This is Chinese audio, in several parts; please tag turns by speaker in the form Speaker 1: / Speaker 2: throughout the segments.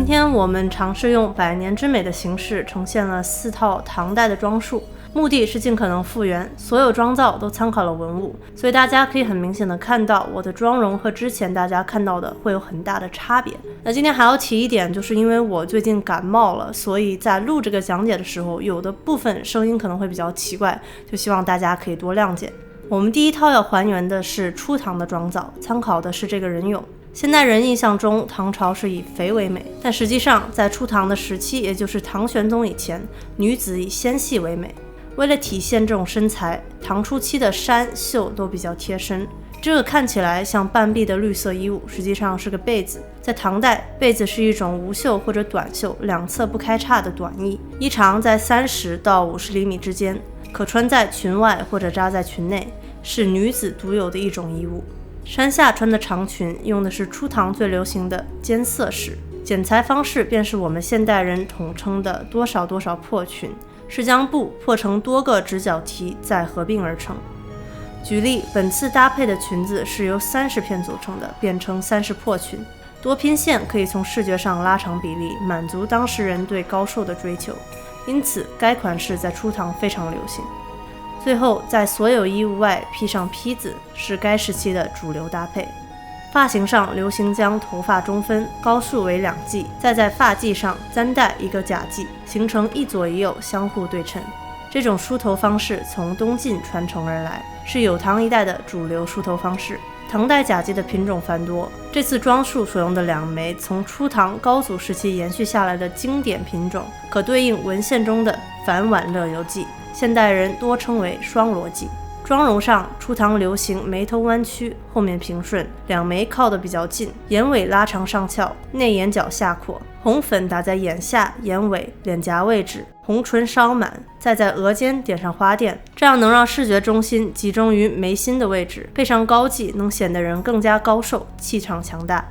Speaker 1: 今天我们尝试用百年之美的形式呈现了4套唐代的装束，目的是尽可能复原，所有妆造都参考了文物，所以大家可以很明显的看到我的妆容和之前大家看到的会有很大的差别。那今天还要提一点，就是因为我最近感冒了，所以在录这个讲解的时候，有的部分声音可能会比较奇怪，就希望大家可以多谅解。我们第一套要还原的是初唐的妆造，参考的是这个人俑。现代人印象中唐朝是以肥为美，但实际上在初唐的时期，也就是唐玄宗以前，女子以纤细为美。为了体现这种身材，唐初期的衫袖都比较贴身，这个看起来像半臂的绿色衣物，实际上是个被子。在唐代，被子是一种无袖或者短袖，两侧不开叉的短衣，衣长在30到50厘米之间，可穿在裙外或者扎在裙内，是女子独有的一种衣物。衫下穿的长裙用的是初唐最流行的间色式，剪裁方式便是我们现代人统称的多少多少破裙，是将布破成多个直角体再合并而成。举例，本次搭配的裙子是由30片组成的，便称30破裙。多拼线可以从视觉上拉长比例，满足当时人对高瘦的追求，因此该款式在初唐非常流行。最后，在所有衣物外披上披子，是该时期的主流搭配。发型上流行将头发中分，高束为2髻，再在发髻上簪戴一个假髻，形成一左一右相互对称。这种梳头方式从东晋传承而来，是有唐一代的主流梳头方式。唐代假髻的品种繁多，这次装束所用的2枚从初唐高祖时期延续下来的经典品种，可对应文献中的反挽勒油髻，现代人多称为双罗髻。妆容上，初唐流行眉头弯曲，后面平顺，2眉靠得比较近，眼尾拉长上翘，内眼角下扩，红粉打在眼下、眼尾、脸颊位置，红唇稍满，再在额间点上花钿，这样能让视觉中心集中于眉心的位置，配上高髻，能显得人更加高瘦，气场强大。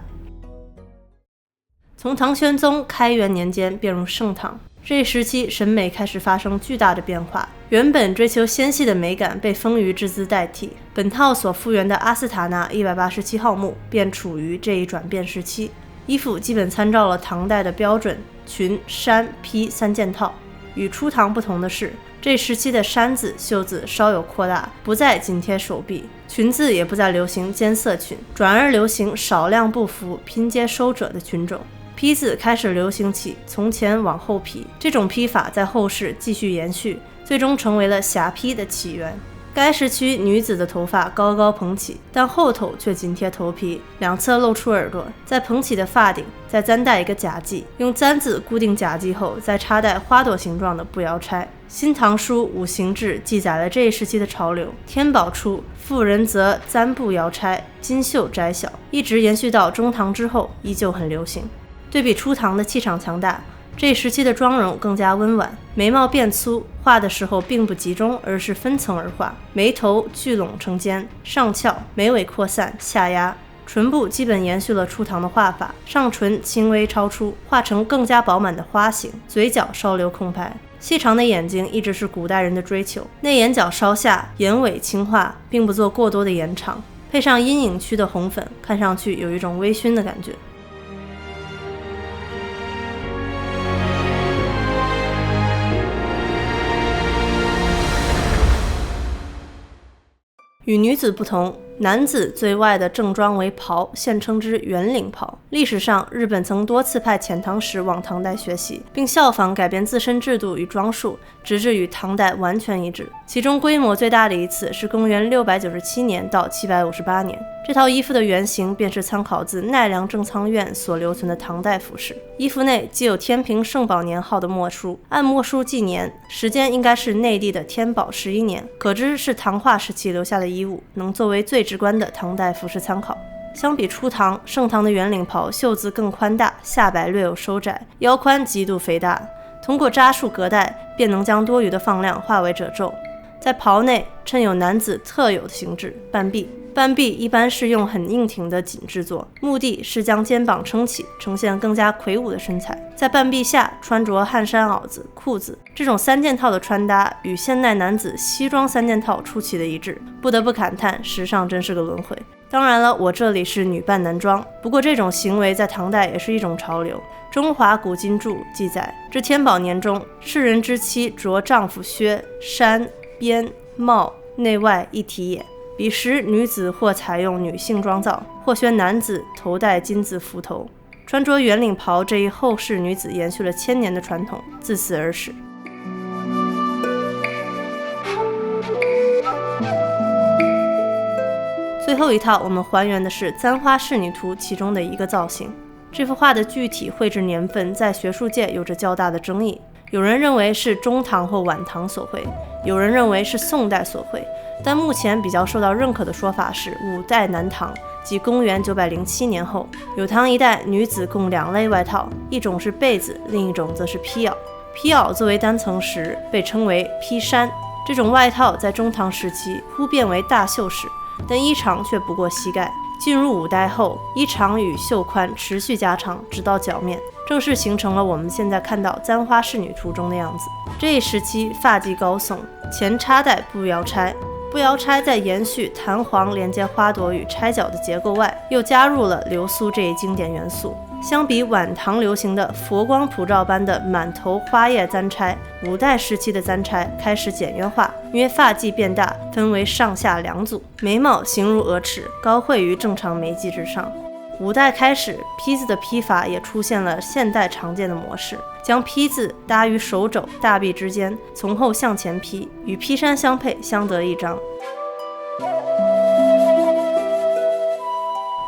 Speaker 1: 从唐玄宗开元年间便入盛唐，这一时期审美开始发生巨大的变化，原本追求纤细的美感被丰腴之姿代替。本套所复原的阿斯塔纳187号墓便处于这一转变时期。衣服基本参照了唐代的标准裙、衫、披3件套。与初唐不同的是，这时期的衫子、袖子稍有扩大，不再紧贴手臂，裙子也不再流行间色裙，转而流行少量布幅拼接收褶的裙种。披子开始流行起从前往后披，这种披法在后世继续延续，最终成为了霞披的起源。该时期女子的头发高高蓬起，但后头却紧贴头皮，两侧露出耳朵，在蓬起的发顶再簪戴一个假髻，用簪子固定假髻后再插戴花朵形状的步摇钗。新唐书五行志记载了这一时期的潮流，天宝初妇人则簪步摇钗，金袖窄小，一直延续到中唐之后依旧很流行。对比初唐的气场强大，这一时期的妆容更加温婉，眉毛变粗，画的时候并不集中，而是分层而画，眉头聚拢成尖，上翘，眉尾扩散，下压。唇部基本延续了初唐的画法，上唇轻微超出，画成更加饱满的花形，嘴角稍留空白。细长的眼睛一直是古代人的追求，内眼角稍下，眼尾轻画，并不做过多的延长，配上阴影区的红粉，看上去有一种微醺的感觉。与女子不同，男子最外的正装为袍，现称之圆领袍。历史上，日本曾多次派遣唐使往唐代学习，并效仿改变自身制度与装束，直至与唐代完全一致。其中规模最大的一次是公元697年到758年。这套衣服的原型便是参考自奈良正仓院所留存的唐代服饰。衣服内既有天平圣宝年号的墨书，按墨书纪年，时间应该是内地的天宝11年，可知是唐化时期留下的衣物，能作为最直观的唐代服饰参考。相比初唐，盛唐的圆领袍袖子更宽大，下摆略有收窄，腰宽极度肥大，通过扎束隔带便能将多余的放量化为褶皱。在袍内衬有男子特有的形制半臂，半臂一般是用很硬挺的锦制作，目的是将肩膀撑起，呈现更加魁梧的身材。在半臂下穿着汗衫袄子、裤子，这种3件套的穿搭与现代男子西装3件套出奇的一致，不得不感叹时尚真是个轮回。当然了，我这里是女扮男装，不过这种行为在唐代也是一种潮流。中华古今注》记载，至天宝年中，世人之妻着丈夫靴、衫、鞭、帽，内外一体也。彼时女子或采用女性妆造，或宣男子头戴金字幞头，穿着圆领袍这一后世女子延续了1000年的传统，自此而始。最后一套我们还原的是《簪花仕女图》其中的一个造型。这幅画的具体绘制年份在学术界有着较大的争议，有人认为是中唐或晚唐所绘，有人认为是宋代所绘，但目前比较受到认可的说法是5代南唐，即公元907年后。有唐一代女子共2类外套，一种是被子，另一种则是披袄。披袄作为单层时被称为披衫，这种外套在中唐时期忽变为大袖式，但衣长却不过膝盖。进入5代后，衣长与袖宽持续加长，直到脚面，正式形成了我们现在看到《簪花仕女图》中的样子。这一时期发髻高耸，前插带步摇钗，步摇钗在延续弹簧连接花朵与钗角的结构外，又加入了流苏这一经典元素。相比晚唐流行的佛光普照般的满头花叶簪钗，5代时期的簪钗开始简约化，因为发髻变大，分为上下2组，眉毛形如鹅齿，高绘于正常眉际之上。5代开始，披子的披法也出现了现代常见的模式，将披子搭于手肘、大臂之间，从后向前披，与披衫相配，相得益彰。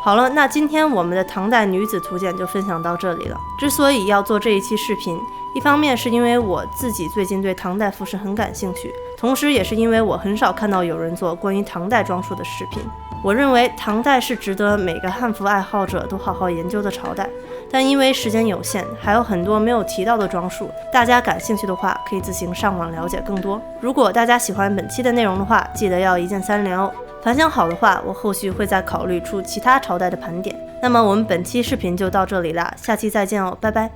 Speaker 1: 好了，那今天我们的唐代女子图鉴就分享到这里了。之所以要做这一期视频，一方面是因为我自己最近对唐代服饰很感兴趣，同时也是因为我很少看到有人做关于唐代装束的视频。我认为唐代是值得每个汉服爱好者都好好研究的朝代，但因为时间有限，还有很多没有提到的装束，大家感兴趣的话可以自行上网了解更多。如果大家喜欢本期的内容的话，记得要一键3连哦。反响好的话，我后续会再考虑出其他朝代的盘点。那么我们本期视频就到这里啦，下期再见哦，拜拜。